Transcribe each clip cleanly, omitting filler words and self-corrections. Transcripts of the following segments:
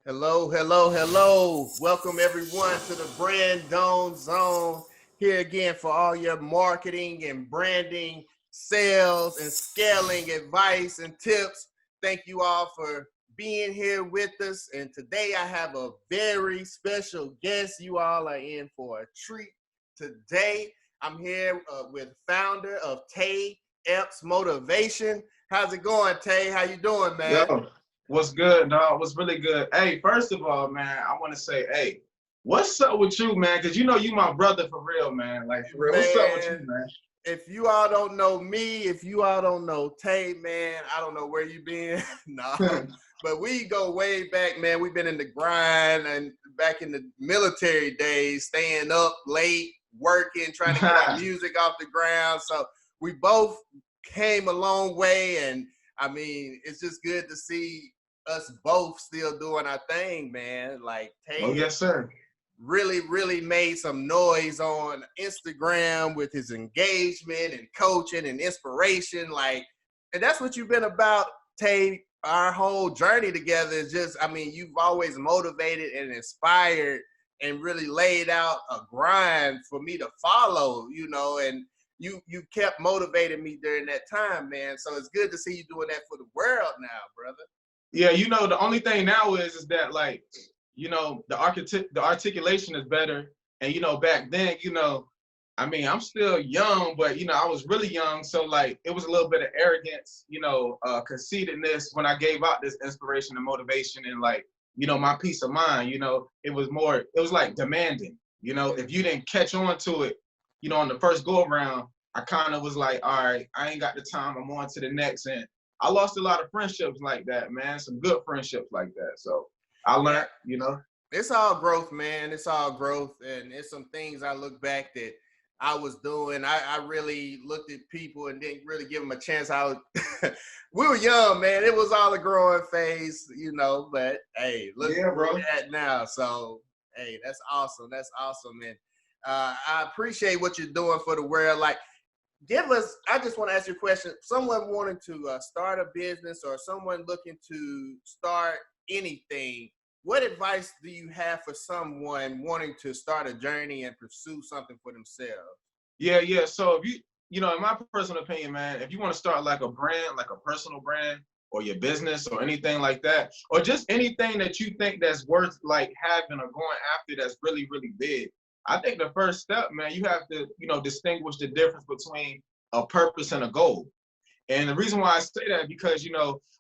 Hello, hello, hello. Welcome everyone to the Brand Dome Zone. Here again for all your marketing and branding, sales and scaling advice and tips. Thank you all for being here with us. And today I have a very special guest. You all are in for a treat today. I'm here with founder of Epps Motivation. How's it going, Tay? How you doing, man? Yo, what's good, dog? What's really good? Hey, first of all, man, I want to say, hey, what's up with you, man? Because you know you my brother for real, man. Like, for real, what's up with you, Man, man? if you all don't know me, if you all don't know Tay, man, I don't know where you been. No, but we go way back, man. We've been in the grind and back in the military days, staying up late, working, trying to get our music off the ground. So we both came a long way, and I mean, it's just good to see us both still doing our thing, man. Like Oh, Tay yes, sir. really made some noise on Instagram with his engagement and coaching and inspiration. Like, and that's what you've been about, Tay. Our whole journey together is just, I mean, you've always motivated and inspired and really laid out a grind for me to follow, and you kept motivating me during that time, man. So it's good to see you doing that for the world now, brother. Yeah, the only thing now is that like, the articulation is better. And back then, I mean, I'm still young, but I was really young, so like it was a little bit of arrogance, conceitedness when I gave out this inspiration and motivation and like, my peace of mind, it was like demanding, if you didn't catch on to it, on the first go around, I kind of was like, all right, I ain't got the time, I'm on to the next. And I lost a lot of friendships like that, man, some good friendships like that. So I Yeah, learned. it's all growth, man. It's all growth, and it's some things I look back that I was doing. I really looked at people and didn't really give them a chance. We were young, man. It was all a growing phase, But hey, look Yeah, where bro. we're at now. So hey, that's awesome. That's awesome, and I appreciate what you're doing for the world. Like, give us. I just want to ask you a question. Someone wanting to start a business or someone looking to start anything, what advice do you have for someone wanting to start a journey and pursue something for themselves? Yeah. So if in my personal opinion, man, if you want to start like a brand, like a personal brand or your business or anything like that, or just anything that you think that's worth like having or going after that's really, really big, I think the first step, man, you have to, distinguish the difference between a purpose and a goal. And the reason why I say that because,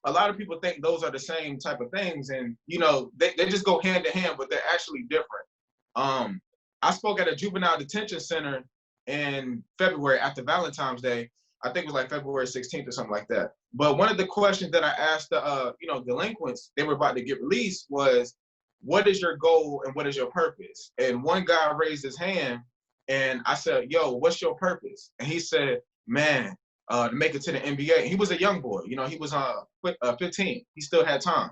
a lot of people think those are the same type of things and, they just go hand in hand, but they're actually different. Um, I spoke at a juvenile detention center in February after Valentine's Day. I think it was like February 16th or something like that. But one of the questions that I asked the, delinquents, they were about to get released was, what is your goal and what is your purpose? And one guy raised his hand and I said, yo, what's your purpose? And he said, man, to make it to the NBA. He was a young boy, he was 15. He still had time.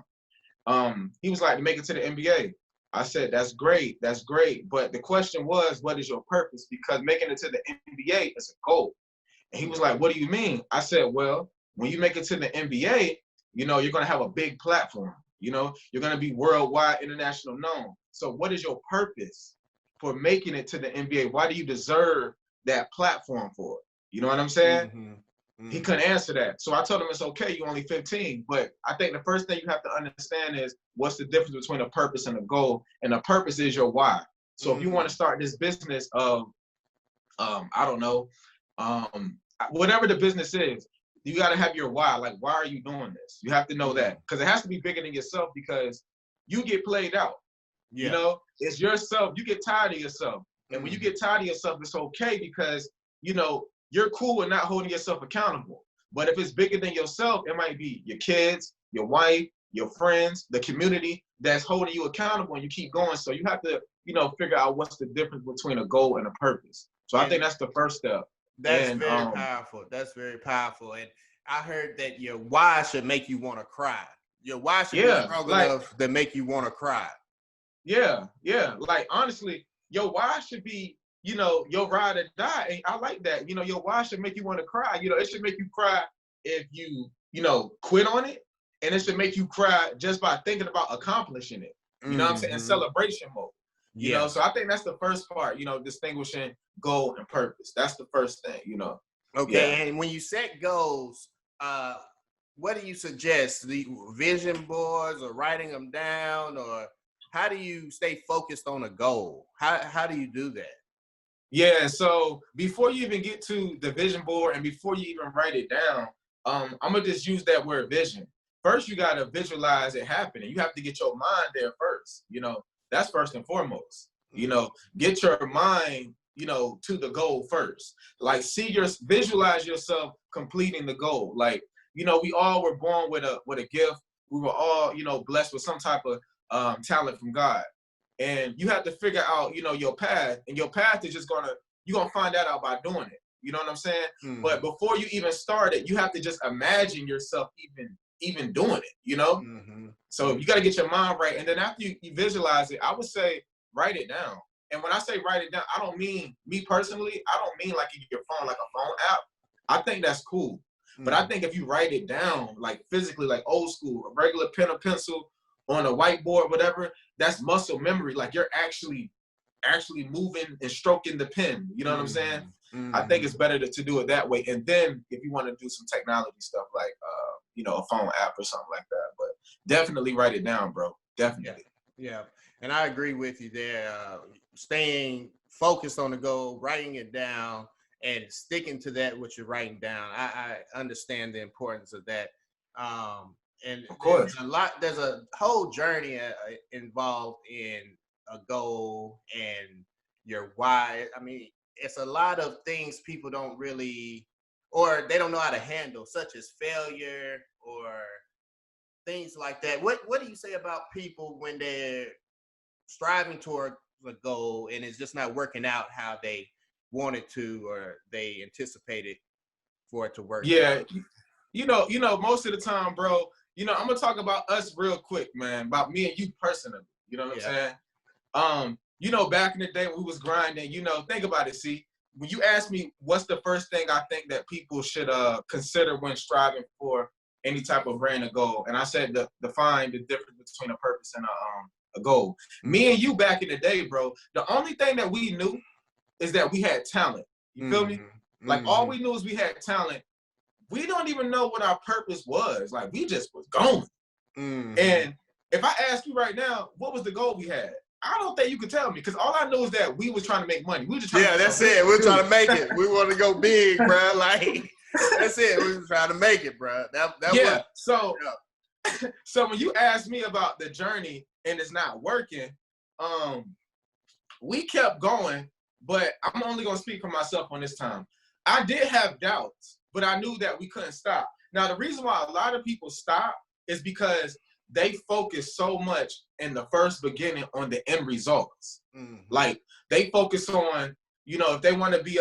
He was like, to make it to the NBA. I said, that's great, that's great. But the question was, what is your purpose? Because making it to the NBA is a goal. And he was like, what do you mean? I said, well, when you make it to the NBA, you're going to have a big platform. You're going to be worldwide, international known. So what is your purpose for making it to the NBA? Why do you deserve that platform for it? You know what I'm saying? Mm-hmm. He Mm-hmm. couldn't answer that. So I told him it's okay, you're only 15. But I think the first thing you have to understand is what's the difference between a purpose and a goal. And the purpose is your why. So if you want Mm-hmm. to start this business of, I don't know, whatever the business is, you got to have your why. Like, why are you doing this? You have to know Mm-hmm. that because it has to be bigger than yourself because you get played out. Yeah. It's yourself. You get tired of yourself. And when you Mm-hmm. get tired of yourself, it's okay because, you're cool with not holding yourself accountable. But if it's bigger than yourself, it might be your kids, your wife, your friends, the community that's holding you accountable and you keep going. So you have to, figure out what's the difference between a goal and a purpose. So I think And that's the first step. that's And very powerful. That's very powerful. And I heard that your why should make you want to cry. Your why should be yeah, strong like, enough to make you want to cry. yeah. Like honestly, your why should be, your ride or die. And I like that. Your why should make you want to cry. It should make you cry if you, quit on it. And it should make you cry just by thinking about accomplishing it. You know what I'm saying? In Mm-hmm. celebration mode. You Yeah. know, so I think that's the first part, distinguishing goal and purpose. That's the first thing, Okay. Yeah. And when you set goals, what do you suggest? The vision boards or writing them down, or how do you stay focused on a goal? How do you do that? Yeah, so before you even get to the vision board and before you even write it down, I'm gonna just use that word vision. First, you gotta visualize it happening. You have to get your mind there first. That's first and foremost. Get your mind, to the goal first. Like visualize yourself completing the goal. Like, we all were born with a gift. We were all, blessed with some type of talent from God. And you have to figure out, your path, and your path is you're gonna find that out by doing it. You know what I'm saying? Mm-hmm. But before you even start it, you have to just imagine yourself even doing it, Mm-hmm. So you got to get your mind right. And then after you visualize it, I would say write it down. And when I say write it down, I don't mean, me personally, I don't mean like your phone, like a phone app. I think that's cool. Mm-hmm. But I think if you write it down, like physically, like old school, a regular pen or pencil on a whiteboard, whatever, that's muscle memory. Like you're actually moving and stroking the pen. You know what I'm saying? Mm-hmm. I think it's better to do it that way. And then if you want to do some technology stuff like, a phone app or something like that. But definitely write it down, bro. Definitely. Yeah. And I agree with you there. Staying focused on the goal, writing it down, and sticking to that what you're writing down. I understand the importance of that. And Of course. there's a whole journey involved in a goal and your why. I mean, it's a lot of things people don't really, or they don't know how to handle, such as failure or things like that. What do you say about people when they're striving toward a goal and it's just not working out how they wanted to or they anticipated for it to work Yeah. out? Most of the time, bro, I'm gonna talk about us real quick, man, about me and you personally. You know what I'm saying? Back in the day when we was grinding, think about it. See, when you ask me what's the first thing I think that people should consider when striving for any type of brand or goal, and I said define the difference between a purpose and a goal. Mm-hmm. Me and you back in the day, bro, the only thing that we knew is that we had talent. You feel me? Like all we knew is we had talent. We don't even know what our purpose was. Like we just was going. And if I ask you right now, what was the goal we had? I don't think you could tell me, because all I know is that we was trying to make money. We were just trying to that's it. We're trying to make it. We want to go big, bro. Like that's it. We were trying to make it, bro. That yeah. Was, So when you ask me about the journey and it's not working, we kept going, but I'm only gonna speak for myself on this time. I did have doubts, but I knew that we couldn't stop. Now the reason why a lot of people stop is because they focus so much in the first beginning on the end results. Like they focus on, if they want to be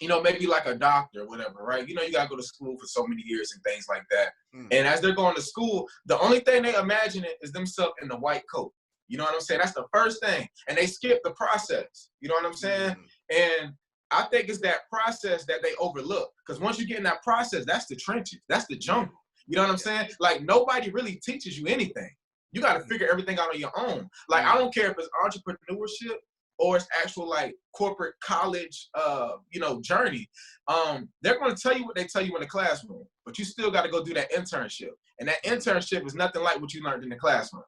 maybe like a doctor or whatever, right? You gotta go to school for so many years and things like that. And as they're going to school, the only thing they imagine is themselves in the white coat. You know what I'm saying? That's the first thing. And they skip the process. You know what I'm saying? And I think it's that process that they overlook. Because once you get in that process, that's the trenches. That's the jungle. You know what I'm saying? Like nobody really teaches you anything. You got to figure everything out on your own. Like I don't care if it's entrepreneurship or it's actual like corporate college, journey. They're going to tell you what they tell you in the classroom, but you still got to go do that internship. And that internship is nothing like what you learned in the classroom.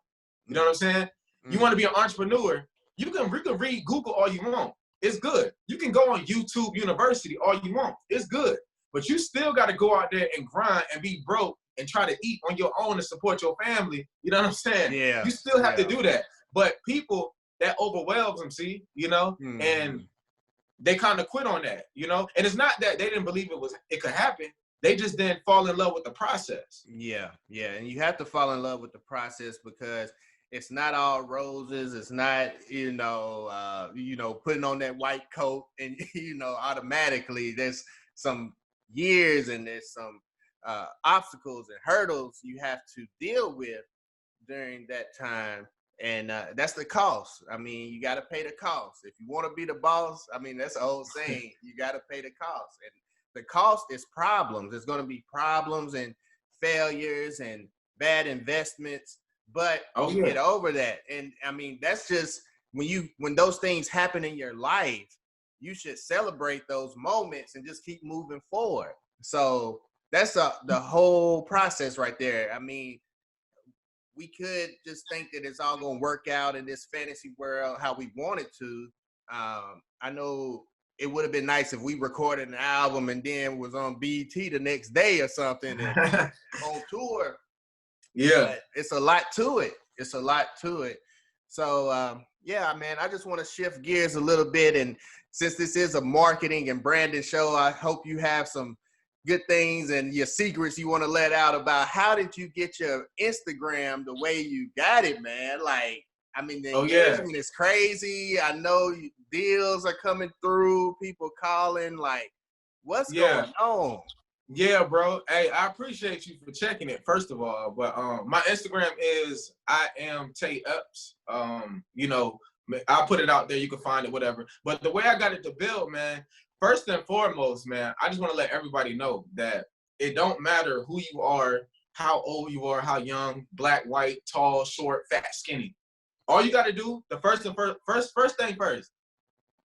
You know what I'm saying? You want to be an entrepreneur, you can read Google all you want. It's good. You can go on YouTube University all you want. It's good. But you still got to go out there and grind and be broke and try to eat on your own to support your family. You know what I'm saying? Yeah. You still have to do that. But people, that overwhelms them, see, and they kind of quit on that, And it's not that they didn't believe it could happen. They just didn't fall in love with the process. Yeah. And you have to fall in love with the process because it's not all roses. It's not, putting on that white coat and, automatically there's some years and there's some obstacles and hurdles you have to deal with during that time. And that's the cost. I mean, you got to pay the cost. If you want to be the boss, I mean, that's the whole saying. You got to pay the cost. And the cost is problems. There's going to be problems and failures and bad investments. but you get over that. And I mean, that's just when those things happen in your life, you should celebrate those moments and just keep moving forward. So that's the whole process right there. I mean, we could just think that it's all going to work out in this fantasy world how we want it to. I know it would have been nice if we recorded an album and then was on BT the next day or something and on tour. Yeah. But it's a lot to it. It's a lot to it. So, yeah, man, I just want to shift gears a little bit. And since this is a marketing and branding show, I hope you have some good things and your secrets you want to let out about how did you get your Instagram the way you got it, man? Like, I mean, the engagement is crazy. I know deals are coming through, people calling, like, what's going on? Yeah, bro. Hey, I appreciate you for checking it, first of all. But my Instagram is I am Epps. You know, I'll put it out there. You can find it, whatever. But the way I got it to build, man, first and foremost, man, I just want to let everybody know that it don't matter who you are, how old you are, how young, black, white, tall, short, fat, skinny. All you got to do, the first thing first,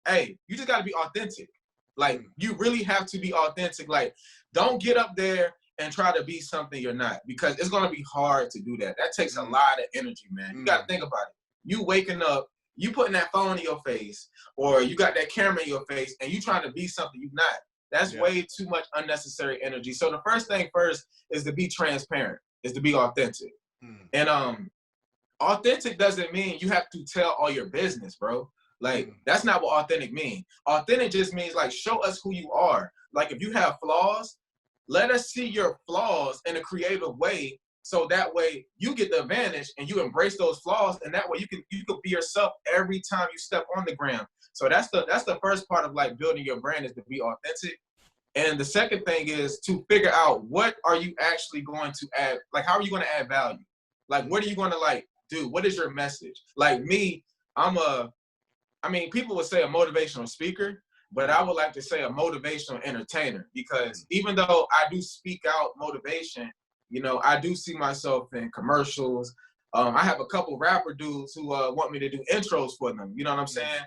hey, you just got to be authentic. Like, you really have to be authentic. Like, don't get up there and try to be something you're not, because it's going to be hard to do that. That takes a lot of energy, man. You got to think about it. You waking up, you putting that phone in your face, or you got that camera in your face, and you trying to be something you're not. That's way too much unnecessary energy. So the first thing first is to be transparent, is to be authentic. And authentic doesn't mean you have to tell all your business, bro. Like, that's not what authentic means. Authentic just means, like, show us who you are. Like, if you have flaws, let us see your flaws in a creative way, so that way you get the advantage and you embrace those flaws, and that way you can be yourself every time you step on the ground. So that's the first part of, like, building your brand, is to be authentic. And the second thing is to figure out, what are you actually going to add? Like, how are you going to add value? Like, what are you going to, like, do? What is your message? Like me, people would say a motivational speaker, but I would like to say a motivational entertainer, because even though I do speak out motivation, you know, I do see myself in commercials. I have a couple rapper dudes who want me to do intros for them, you know what I'm saying?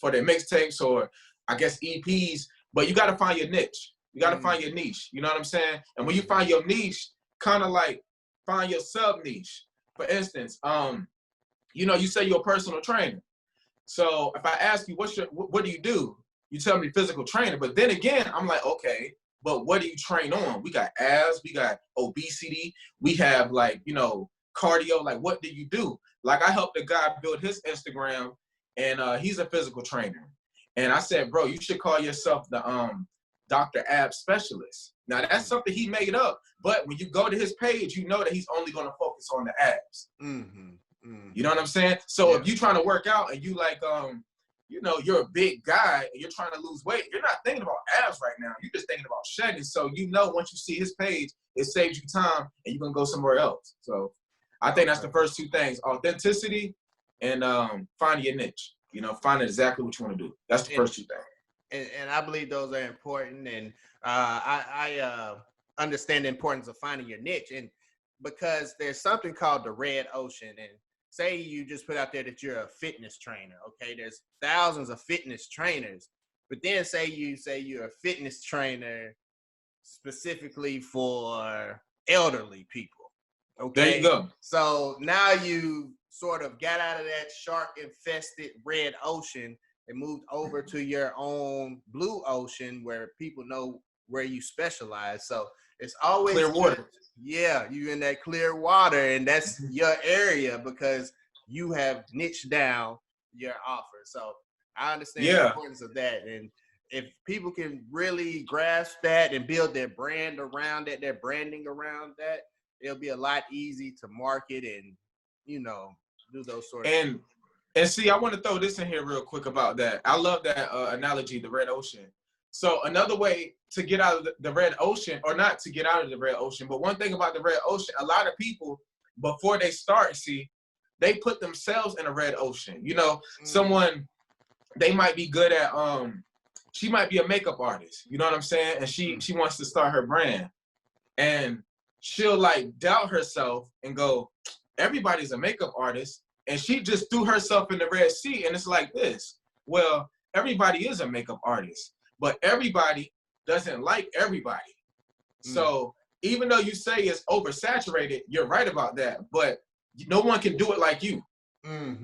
For their mixtapes, or I guess EPs, but you got to find your niche. You got to find your niche, you know what I'm saying? And when you find your niche, kind of like find your sub niche. For instance, you know, you say you're a personal trainer. So if I ask you, what do you do? You tell me physical trainer. But then again, I'm like, okay, but what do you train on? We got abs, we got obesity, we have, like, you know, cardio. Like, what do you do? Like, I helped a guy build his Instagram, and he's a physical trainer. And I said, bro, you should call yourself the Dr. Abs Specialist. Now, that's something he made up. But when you go to his page, you know that he's only going to focus on the abs. You know what I'm saying? So if you're trying to work out and you, like, you know, you're a big guy and you're trying to lose weight, you're not thinking about abs right now. You're just thinking about shedding. So, you know, once you see his page, it saves you time and you're going to go somewhere else. So I think that's the first two things: authenticity and finding your niche. You know, finding exactly what you want to do. That's the first two things. And I believe those are important. And I understand the importance of finding your niche. And because there's something called the red ocean. And say you just put out there that you're a fitness trainer, okay? There's thousands of fitness trainers, but then say you're a fitness trainer specifically for elderly people, okay? There you go. So now you sort of got out of that shark-infested red ocean and moved over to your own blue ocean where people know where you specialize. So it's always clear water. Yeah, you in that clear water, and that's your area because you have niched down your offer. So I understand the importance of that. And if people can really grasp that and build their brand around that, their branding around that, it'll be a lot easy to market and, you know, do those sort of things. And see, I want to throw this in here real quick about that. I love that analogy, the red ocean. So another way to get out of the red ocean, or not to get out of the red ocean, but one thing about the red ocean, a lot of people, before they start, they put themselves in a red ocean. You know, someone, they might be good at, she might be a makeup artist, you know what I'm saying? And she wants to start her brand. And she'll, like, doubt herself and go, everybody's a makeup artist, and she just threw herself in the Red Sea, and it's like this. Well, everybody is a makeup artist, but everybody doesn't like everybody. So even though you say it's oversaturated, you're right about that, but no one can do it like you.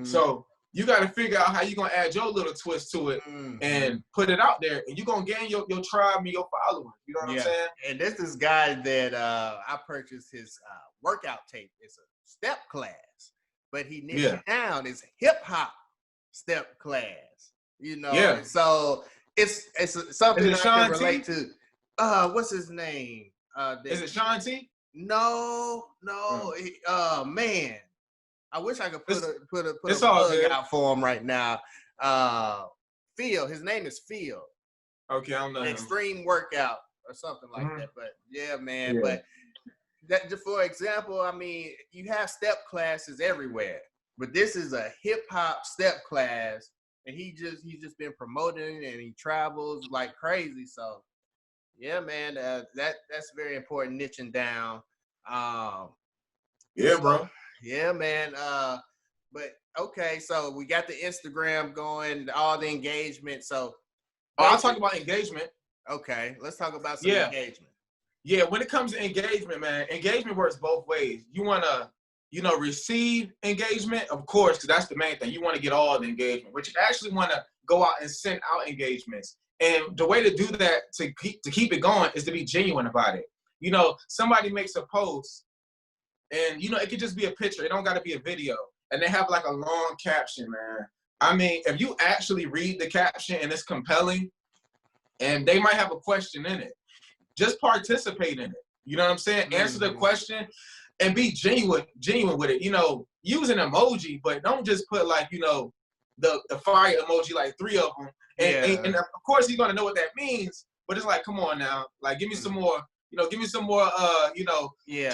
So you got to figure out how you're going to add your little twist to it and put it out there, and you're going to gain your tribe and your followers. You know what I'm saying? And this is guy that I purchased his workout tape. It's a step class, but he niched it down. It's hip hop step class, you know? Yeah. So it's something that I can relate T? to. What's his name? Is it Sean T? No. Man, I wish I could put a plug out for him right now. Phil, his name is Phil. Okay, I'm not. Extreme workout or something like that. But yeah, man. Yeah. But that, for example, I mean, you have step classes everywhere, but this is a hip hop step class, and he's just been promoting, and he travels like crazy. So yeah, man, that's very important, niching down. Yeah, bro. Yeah, man. But okay, so we got the Instagram going, all the engagement. So I'll talk about engagement. Okay, let's talk about some engagement. Yeah, when it comes to engagement, man, engagement works both ways. You want to, receive engagement, of course, because that's the main thing. You want to get all the engagement, but you actually want to go out and send out engagements. And the way to do that, to keep it going, is to be genuine about it. Somebody makes a post, and, it could just be a picture. It don't got to be a video. And they have like a long caption, man. I mean, if you actually read the caption and it's compelling, and they might have a question in it, just participate in it. You know what I'm saying? Answer the question and be genuine with it. Use an emoji, but don't just put like, the fire emoji, like 3 of them. And of course you're gonna know what that means, but it's like, come on now, like give me some more,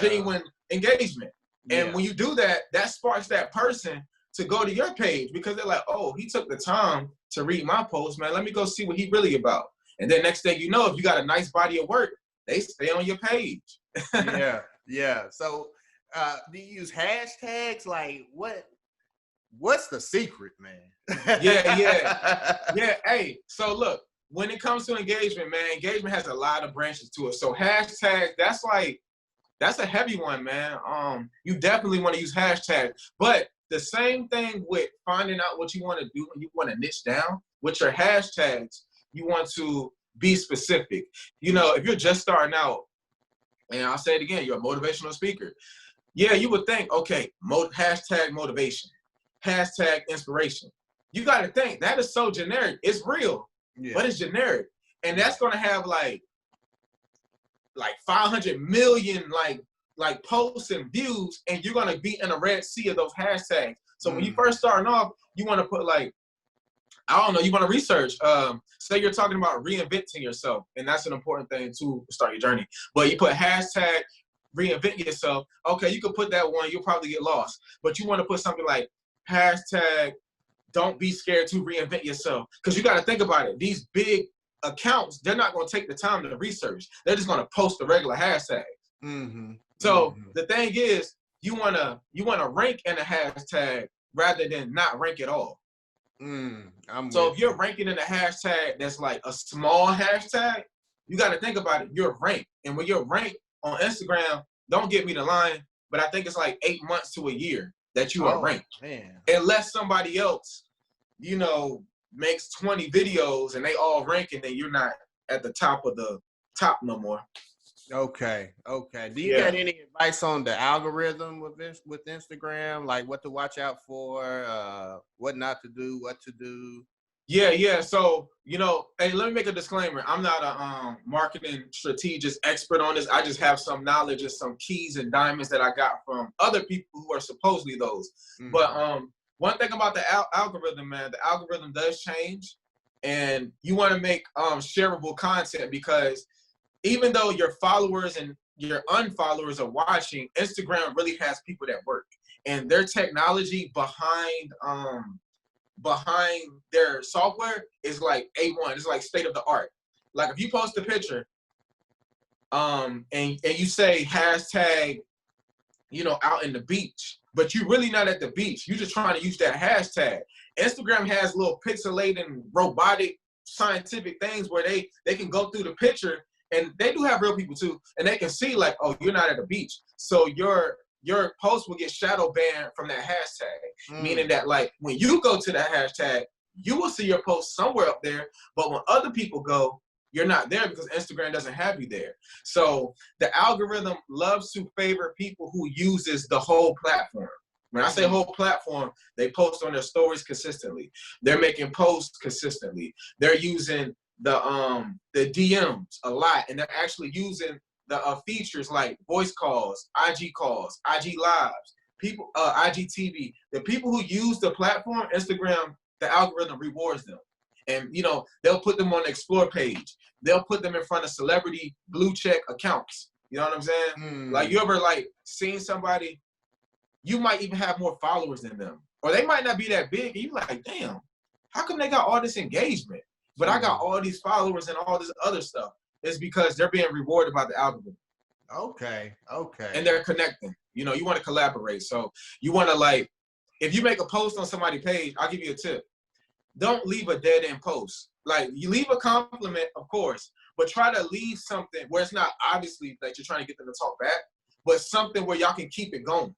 genuine engagement. And when you do that, that sparks that person to go to your page, because they're like, oh, he took the time to read my post, man. Let me go see what he really about. And then next thing you know, if you got a nice body of work, they stay on your page. Yeah. So do you use hashtags? Like what's the secret, man? Yeah. Hey, so look, when it comes to engagement, man, engagement has a lot of branches to it. So hashtags, that's a heavy one, man. You definitely want to use hashtags. But the same thing with finding out what you want to do when you want to niche down with your hashtags, you want to be specific. If you're just starting out, and I'll say it again, you're a motivational speaker. Yeah, you would think, okay, hashtag motivation, hashtag inspiration. You got to think, that is so generic. It's real, but it's generic. And that's going to have like 500 million like posts and views, and you're going to be in a red sea of those hashtags. So when you first starting off, you want to put like, I don't know, you want to research. Say you're talking about reinventing yourself, and that's an important thing to start your journey. But you put hashtag reinvent yourself. Okay, you could put that one, you'll probably get lost. But you want to put something like hashtag don't be scared to reinvent yourself. Because you got to think about it. These big accounts, they're not going to take the time to research. They're just going to post the regular hashtags. So the thing is, you want to rank in a hashtag rather than not rank at all. So if you're ranking in a hashtag that's like a small hashtag, you got to think about it. You're ranked. And when you're ranked on Instagram, don't get me the line, but I think it's like 8 months to a year that you are ranked. Man. Unless somebody else, makes 20 videos and they all rank, and then you're not at the top of the top no more. Okay. Do you got any advice on the algorithm with Instagram, like what to watch out for, what not to do, what to do? Yeah. So, hey, let me make a disclaimer. I'm not a marketing strategist expert on this. I just have some knowledge and some keys and diamonds that I got from other people who are supposedly those. But one thing about the algorithm, man, the algorithm does change, and you want to make shareable content, because even though your followers and your unfollowers are watching, Instagram really has people that work, and their technology behind their software is like A1. It's like state of the art. Like if you post a picture, and you say hashtag, out in the beach, but you're really not at the beach. You're just trying to use that hashtag. Instagram has little pixelating, robotic, scientific things where they can go through the picture, and they do have real people too, and they can see like, oh, you're not at the beach. So your post will get shadow banned from that hashtag, meaning that like when you go to that hashtag, you will see your post somewhere up there, but when other people go, you're not there because Instagram doesn't have you there. So the algorithm loves to favor people who uses the whole platform. When I say whole platform, they post on their stories consistently. They're making posts consistently. They're using the DMs a lot, and they're actually using the features like voice calls, IG lives, people, IGTV. The people who use the platform, Instagram, the algorithm rewards them. And, you know, they'll put them on the explore page. They'll put them in front of celebrity blue check accounts. You know what I'm saying? Like, you ever, like, seen somebody, you might even have more followers than them. Or they might not be that big. And you're like, damn, how come they got all this engagement? But I got all these followers and all this other stuff. It's because they're being rewarded by the algorithm. Okay. And they're connecting. You know, you want to collaborate. So you want to, like, if you make a post on somebody's page, I'll give you a tip. Don't leave a dead end post. Like, you leave a compliment, of course, but try to leave something where it's not obviously that you're trying to get them to talk back, but something where y'all can keep it going.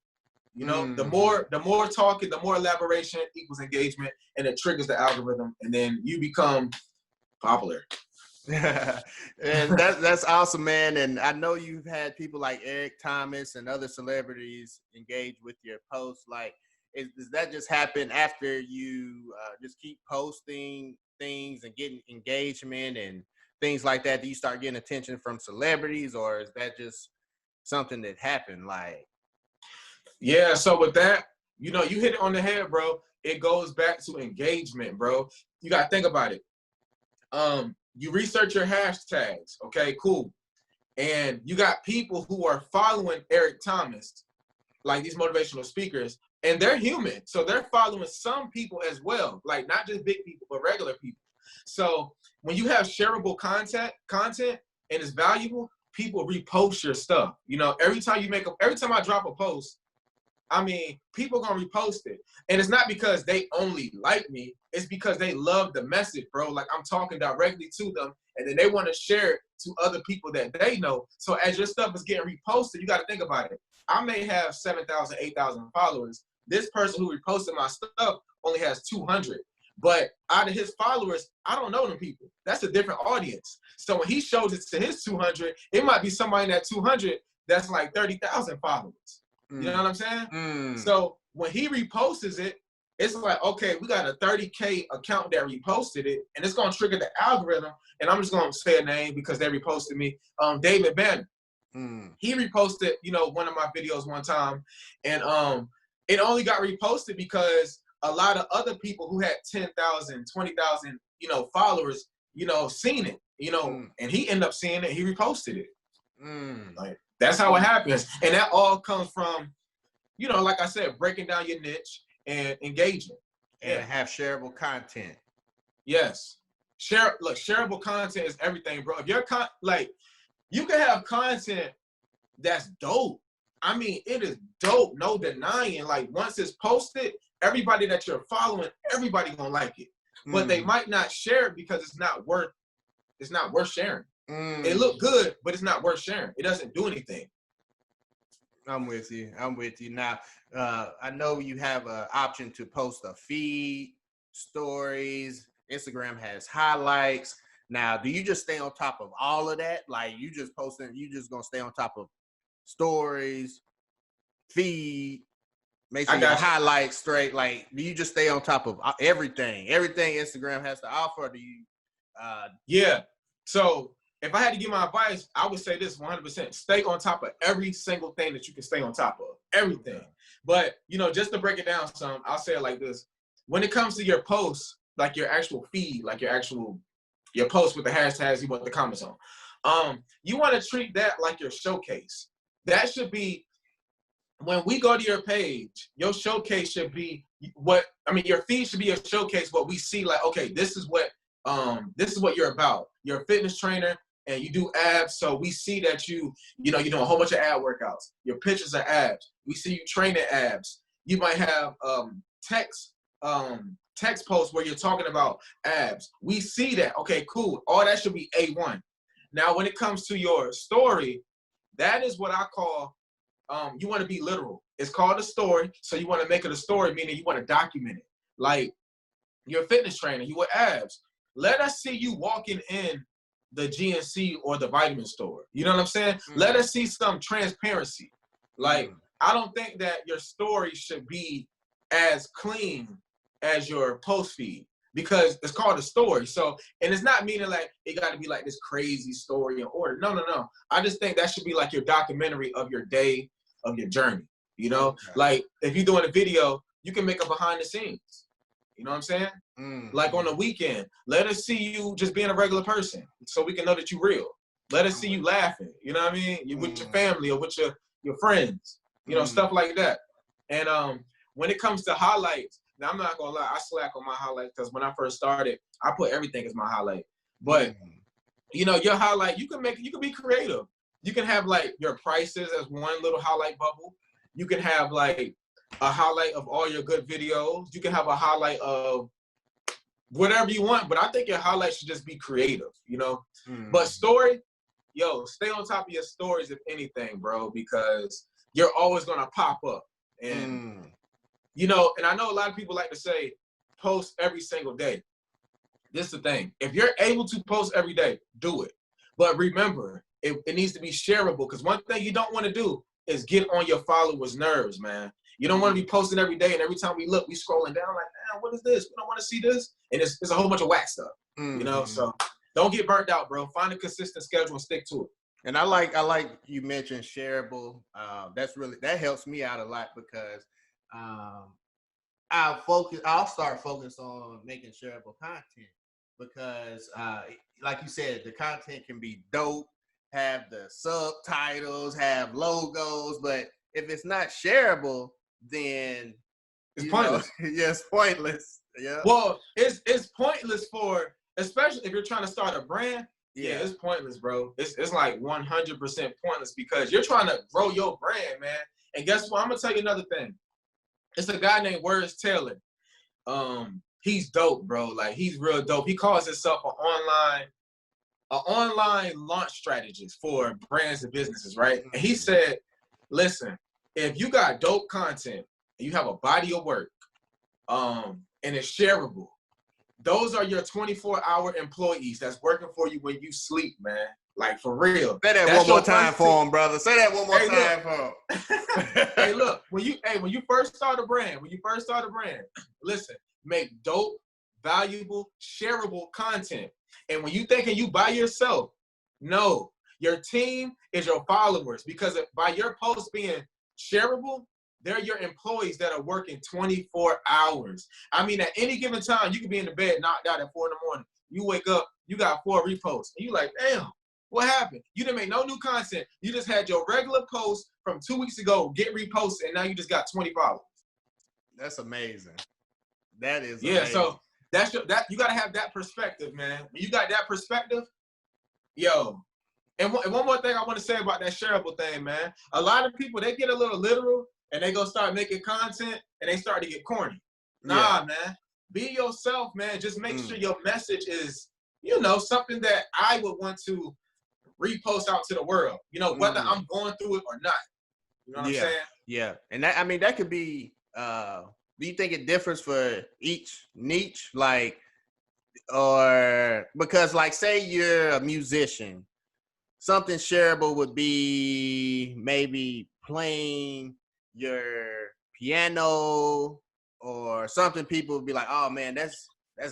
You know, the more talking, the more elaboration equals engagement, and it triggers the algorithm, and then you become popular. And that's awesome, man. And I know you've had people like Eric Thomas and other celebrities engage with your posts. Like, does that just happen after you just keep posting things and getting engagement and things like that? Do you start getting attention from celebrities, or is that just something that happened? Like, yeah, so with that, you know, you hit it on the head, bro. It goes back to engagement, bro. You got to think about it. You research your hashtags, okay, cool. And you got people who are following Eric Thomas, like these motivational speakers, and they're human. So they're following some people as well, like not just big people, but regular people. So when you have shareable content and it's valuable, people repost your stuff. You know, every time I drop a post, I mean, people gonna repost it. And it's not because they only like me, it's because they love the message, bro. Like, I'm talking directly to them, and then they want to share it to other people that they know. So as your stuff is getting reposted, you got to think about it. I may have 7,000, 8,000 followers. This person who reposted my stuff only has 200. But out of his followers, I don't know them people. That's a different audience. So when he shows it to his 200, it might be somebody in that 200 that's like 30,000 followers. You know what I'm saying? So when he reposts it, it's like, okay, we got a 30K account that reposted it, and it's going to trigger the algorithm. And I'm just going to say a name because they reposted me. David Banner. He reposted, you know, one of my videos one time, and it only got reposted because a lot of other people who had 10,000, 20,000, you know, followers, you know, seen it, you know, and he ended up seeing it. He reposted it. Like, that's how it happens. And that all comes from, you know, like I said, breaking down your niche and engaging. And have shareable content. Yes. Shareable content is everything, bro. If you're like, you can have content that's dope. I mean, it is dope, no denying. Like, once it's posted, everybody that you're following, everybody gonna like it. But they might not share it because it's not worth sharing. It look good, but it's not worth sharing. It doesn't do anything. I'm with you. Now, I know you have an option to post a feed, stories. Instagram has highlights. Now, do you just stay on top of all of that? Like, you just going to stay on top of stories, feed, make sure your highlights straight? Like, do you just stay on top of everything Instagram has to offer? Or do you? Yeah. So if I had to give my advice, I would say this 100%. Stay on top of every single thing that you can stay on top of. Everything. Okay. But, you know, just to break it down some, I'll say it like this. When it comes to your posts, like your actual feed, like your post with the hashtags you want the comments on, you want to treat that like your showcase. That should be, when we go to your page, your showcase should be your feed should be your showcase, what we see, like, okay, this is what you're about. You're a fitness trainer, and you do abs. So we see that you're doing a whole bunch of ab workouts. Your pictures are abs. We see you training abs. You might have text posts where you're talking about abs. We see that. Okay, cool. All that should be A1. Now, when it comes to your story, that is what I call, you want to be literal. It's called a story. So you want to make it a story, meaning you want to document it. Like, you're a fitness trainer, you with abs. Let us see you walking in the GNC or the vitamin store. You know what I'm saying? Let us see some transparency. Like, I don't think that your story should be as clean as your post feed, because it's called a story. So, and it's not meaning like it got to be like this crazy story in order. No. I just think that should be like your documentary of your day, of your journey. Like if you're doing a video, you can make a behind the scenes. You know what I'm saying? Like on the weekend, let us see you just being a regular person so we can know that you're real. Let us see you laughing. You know what I mean? You with your family or with your friends, stuff like that. And when it comes to highlights, now I'm not gonna lie, I slack on my highlights because when I first started, I put everything as my highlight. But your highlight, you can be creative. You can have like your prices as one little highlight bubble. You can have like a highlight of all your good videos. You can have a highlight of whatever you want, but I think your highlight should just be creative, But story, stay on top of your stories if anything, bro, because you're always gonna pop up. And and I know a lot of people like to say post every single day. This is the thing. If you're able to post every day, do it. But remember, it needs to be shareable, because one thing you don't want to do is get on your followers' nerves, man. You don't want to be posting every day, and every time we look, we scrolling down like, man, what is this? We don't want to see this. And it's a whole bunch of whack stuff, So don't get burnt out, bro. Find a consistent schedule and stick to it. And I like you mentioned shareable. That helps me out a lot, because I'll start focus on making shareable content, because like you said, the content can be dope, have the subtitles, have logos, but if it's not shareable, then it's pointless. It's pointless. Yeah. Well, it's pointless especially if you're trying to start a brand. Yeah, it's pointless, bro. It's like 100% pointless, because you're trying to grow your brand, man. And guess what? I'm gonna tell you another thing. It's a guy named Words Taylor. He's dope, bro. Like, he's real dope. He calls himself an online launch strategist for brands and businesses, right? And he said, listen, if you got dope content and you have a body of work, and it's shareable, those are your 24-hour employees that's working for you when you sleep, man. Like, for real. Say that one more time for him, brother. Say that one more time for him. Hey, look, when you first start a brand, listen, make dope, valuable, shareable content. And when you thinking you by yourself, no, your team is your followers, because by your posts being shareable, they're your employees that are working 24 hours. I mean, at any given time, you could be in the bed, knocked out at 4 a.m. You wake up, you got 4 reposts. And you like, damn, what happened? You didn't make no new content. You just had your regular post from 2 weeks ago get reposted, and now you just got 20 followers. That's amazing. That is amazing. So you got to have that perspective, man. When you got that perspective, and one more thing I want to say about that shareable thing, man. A lot of people, they get a little literal, and they go start making content, and they start to get corny. Nah, man. Be yourself, man. Just make sure your message is, something that I would want to repost out to the world, whether I'm going through it or not. You know what I'm saying? Yeah. And that could be, do you think it differs for each niche? Like, or because, like, say you're a musician, something shareable would be maybe playing your piano, or something people would be like, oh man, that's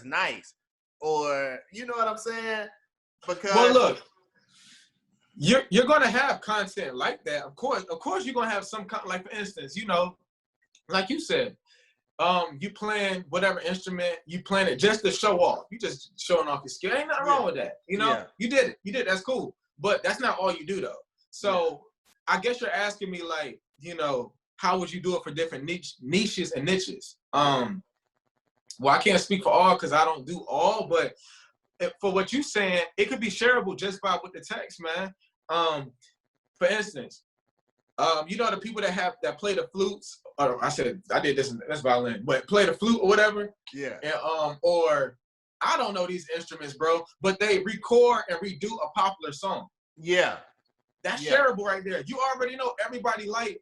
nice. Or, you know what I'm saying? Because, well, look, you're gonna have content like that. Of course, you're gonna have some like, for instance, like you said, you playing whatever instrument, you playing it just to show off. You just showing off your skill. Ain't nothing wrong with that. You did it. That's cool. But that's not all you do, though. So I guess you're asking me, like, how would you do it for different niches and niches? Well, I can't speak for all because I don't do all, but for what you saying, it could be shareable just by with the text, man. For instance, you know, the people that play the flutes, or I did this, that's violin, but play the flute or whatever. Yeah. And, or I don't know these instruments, bro, but they record and redo a popular song. Yeah. That's shareable right there. You already know everybody like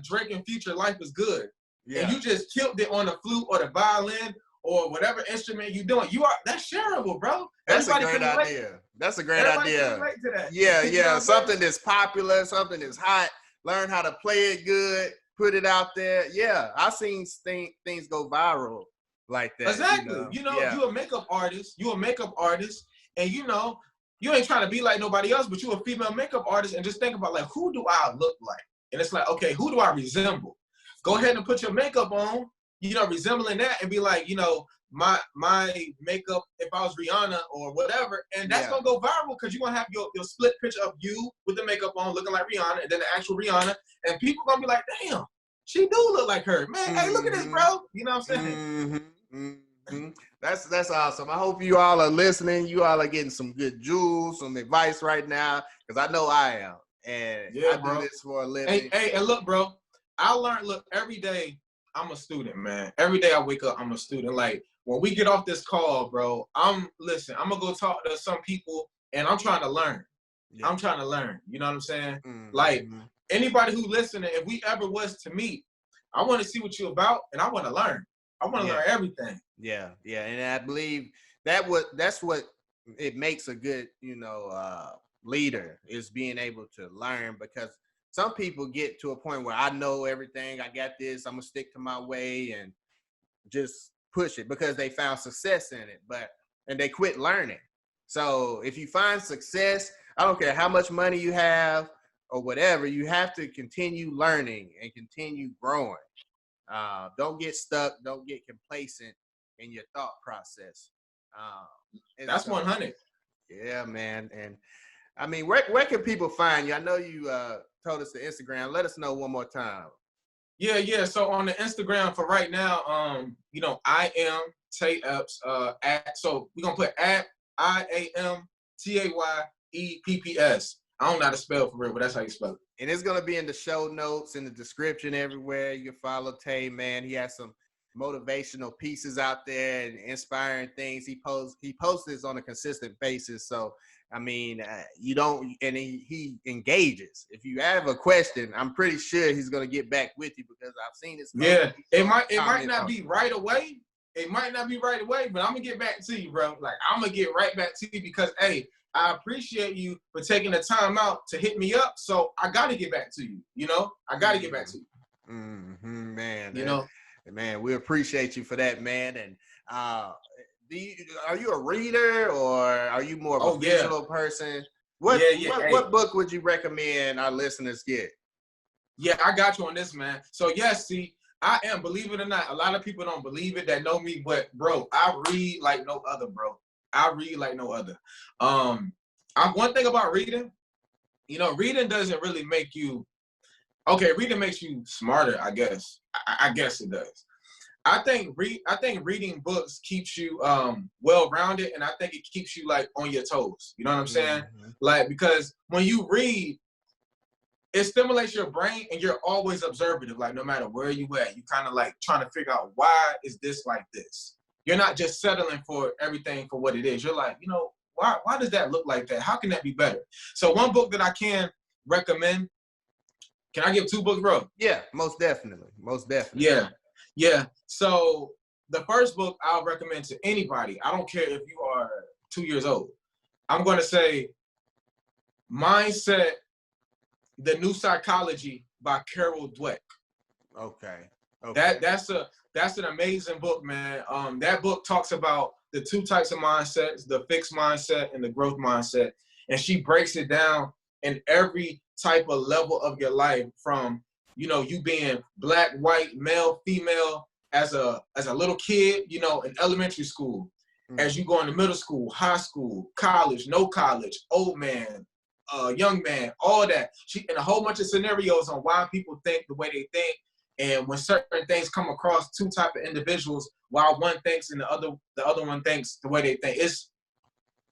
Drake and Future Life is Good. Yeah. And you just killed it on the flute or the violin or whatever instrument you're doing. That's shareable, bro. That's a great idea. That's a great idea. To that. Yeah, yeah. Something that's popular, something that's hot. Learn how to play it good, put it out there. Yeah, I've seen things go viral like that. Exactly. You know, you're a makeup artist. And you know, you ain't trying to be like nobody else, but you're a female makeup artist, and just think about like, who do I look like? And it's like, okay, who do I resemble? Go ahead and put your makeup on, you know, resembling that, and be like, you know, my makeup, if I was Rihanna or whatever, and that's gonna go viral because you're gonna have your split picture of you with the makeup on looking like Rihanna, and then the actual Rihanna, and people gonna be like, damn, she do look like her. Man, hey, look at this, bro. You know what I'm saying? That's awesome. I hope you all are listening. You all are getting some good jewels, some advice right now, because I know I am. And I do this for a living. Hey, and look, bro, every day I'm a student, man. Every day I wake up, I'm a student. Like, when we get off this call, bro, I'm gonna go talk to some people, and I'm trying to learn. Yeah. I'm trying to learn. You know what I'm saying? Like, anybody who listening, if we ever was to meet, I want to see what you're about, and I want to learn. I want to learn everything. Yeah, yeah, and I believe that's what it makes a good, you know, leader, is being able to learn, because some people get to a point where I know everything, I got this, I'm gonna stick to my way and just push it because they found success in it, and they quit learning. So if you find success, I don't care how much money you have or whatever, you have to continue learning and continue growing. Don't get stuck. Don't get complacent in your thought process. That's 100. Yeah, man. And I mean, where can people find you? I know you told us the Instagram. Let us know one more time. Yeah. So on the Instagram for right now, you know, I am Tay Epps. So we're gonna put at IAMTAYEPPS. I don't know how to spell for real, but that's how you spell it. And it's gonna be in the show notes, in the description, everywhere. You can follow Tay, man. He has some motivational pieces out there and inspiring things. He posts this on a consistent basis. So I mean, he engages. If you have a question, I'm pretty sure he's gonna get back with you, because I've seen this. Yeah, it might not be right away. It might not be right away, but I'm gonna get back to you, bro. Like, I'm gonna get right back to you because, hey, I appreciate you for taking the time out to hit me up. So I gotta get back to you. You know, I gotta get back to you. Man. You know, man, we appreciate you for that, man. And are you a reader, or are you more of a visual person? What book would you recommend our listeners get? Yeah, I got you on this, man. So yes, see, I am, believe it or not, a lot of people don't believe it that know me, but bro, I read like no other, bro. I read like no other. One thing about reading, you know, reading doesn't really make you, reading makes you smarter, I guess. I guess it does. I think reading books keeps you well-rounded, and I think it keeps you like on your toes. You know what I'm saying? Like, because when you read, it stimulates your brain, and you're always observative. Like, no matter where you at, you kind of like trying to figure out, why is this like this? You're not just settling for everything for what it is. You're like, you know, why does that look like that? How can that be better? So one book that I can recommend, can I give 2 books, bro? Yeah, most definitely. Yeah. So the first book I'll recommend to anybody, I don't care if you are 2 years old. I'm going to say Mindset, The New Psychology by Carol Dweck. Okay. That's an amazing book, man. That book talks about the 2 types of mindsets, the fixed mindset and the growth mindset. And she breaks it down in every type of level of your life, from, you know, you being black, white, male, female, as a little kid, you know, in elementary school, as you go into middle school, high school, college, no college, old man, young man, all that. And a whole bunch of scenarios on why people think the way they think, and when certain things come across 2 type of individuals, while one thinks and the other one thinks the way they think.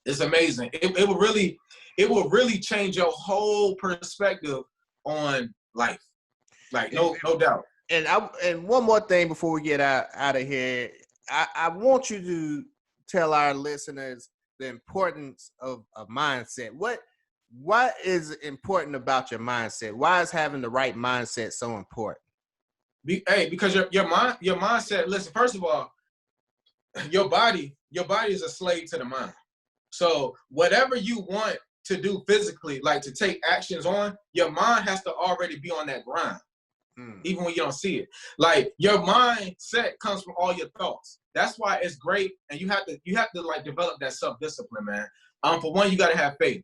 It's amazing. It will really change your whole perspective on life. Like no doubt. And one more thing before we get out of here, I want you to tell our listeners the importance of a mindset. What is important about your mindset? Why is having the right mindset so important? Because your mindset. Listen, first of all, your body is a slave to the mind. So whatever you want to do physically, like to take actions on, your mind has to already be on that grind. Even when you don't see it. Like your mindset comes from all your thoughts. That's why it's great. And you have to like develop that self-discipline, man. For one, you got to have faith.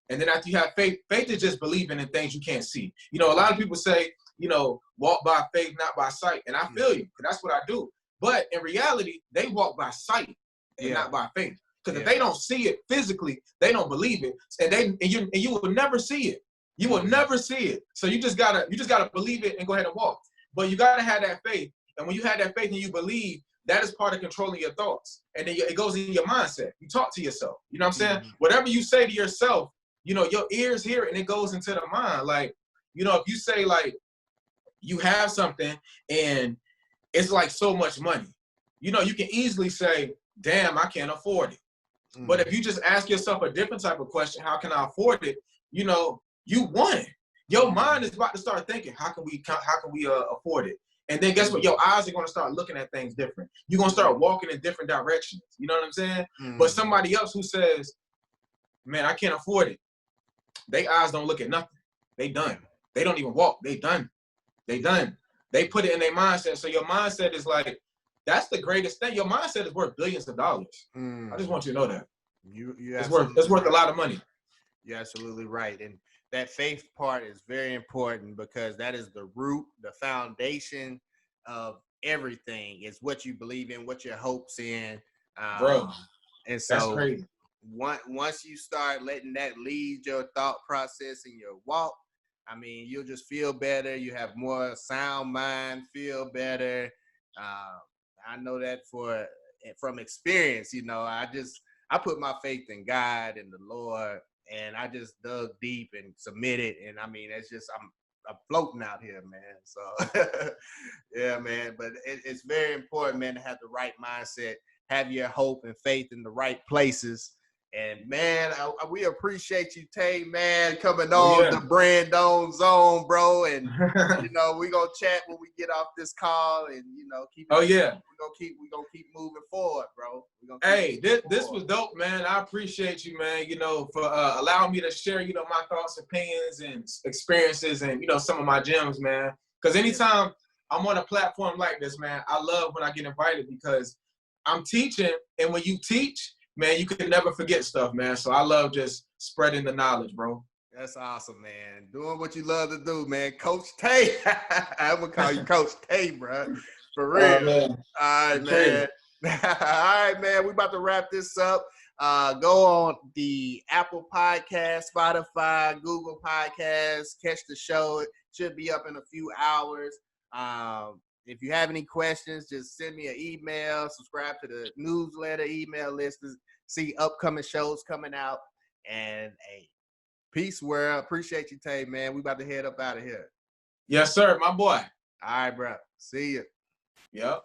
And then after you have faith is just believing in things you can't see. You know, a lot of people say, you know, walk by faith, not by sight. And I feel you, because that's what I do. But in reality, they walk by sight and not by faith. Because if they don't see it physically, they don't believe it. And you will never see it. You will never see it. So you just gotta believe it and go ahead and walk. But you gotta have that faith. And when you have that faith and you believe, that is part of controlling your thoughts. And then it goes in your mindset. You talk to yourself. You know what I'm saying? Whatever you say to yourself, you know, your ears hear it and it goes into the mind. Like, you know, if you say like you have something and it's like so much money, you know, you can easily say, damn, I can't afford it. But if you just ask yourself a different type of question, how can I afford it? You know, you won. Your mind is about to start thinking, how can we afford it? And then guess what? Your eyes are going to start looking at things different. You're going to start walking in different directions. You know what I'm saying? But somebody else who says, man, I can't afford it, their eyes don't look at nothing. They done. They don't even walk. They done. They done. They put it in their mindset. So your mindset is like, that's the greatest thing. Your mindset is worth billions of dollars. I just want you to know that. It's worth a lot of money. You're absolutely right. And that faith part is very important because that is the root, the foundation of everything. It's what you believe in, what your hopes in. Bro, and so that's crazy. Once you start letting that lead your thought process and your walk, I mean, you'll just feel better. You have more sound mind, feel better. I know that from experience. You know, I put my faith in God and the Lord, and I just dug deep and submitted. And I mean, it's just I'm floating out here, man. So yeah, man. But it's very important, man, to have the right mindset, have your hope and faith in the right places. And man, we appreciate you, Tay, man, coming on the Brand Zone, bro. And you know, we're gonna chat when we get off this call, and you know, we're gonna keep moving forward, bro. Hey, this was dope, man. I appreciate you, man. You know, for allowing me to share, you know, my thoughts, opinions, and experiences, and you know, some of my gems, man. Because anytime I'm on a platform like this, man, I love when I get invited because I'm teaching, and when you teach, man, you can never forget stuff, man. So I love just spreading the knowledge, bro. That's awesome, man. Doing what you love to do, man. Coach Tay. I'm going to call you Coach Tay, bro. For real. Man. All right, man. All right, man. We're about to wrap this up. Go on the Apple Podcast, Spotify, Google Podcasts. Catch the show. It should be up in a few hours. If you have any questions, just send me an email, subscribe to the newsletter, email list to see upcoming shows coming out. And hey, peace, world. Appreciate you, Tay, man. We about to head up out of here. Yes, sir. My boy. All right, bro. See you. Yep.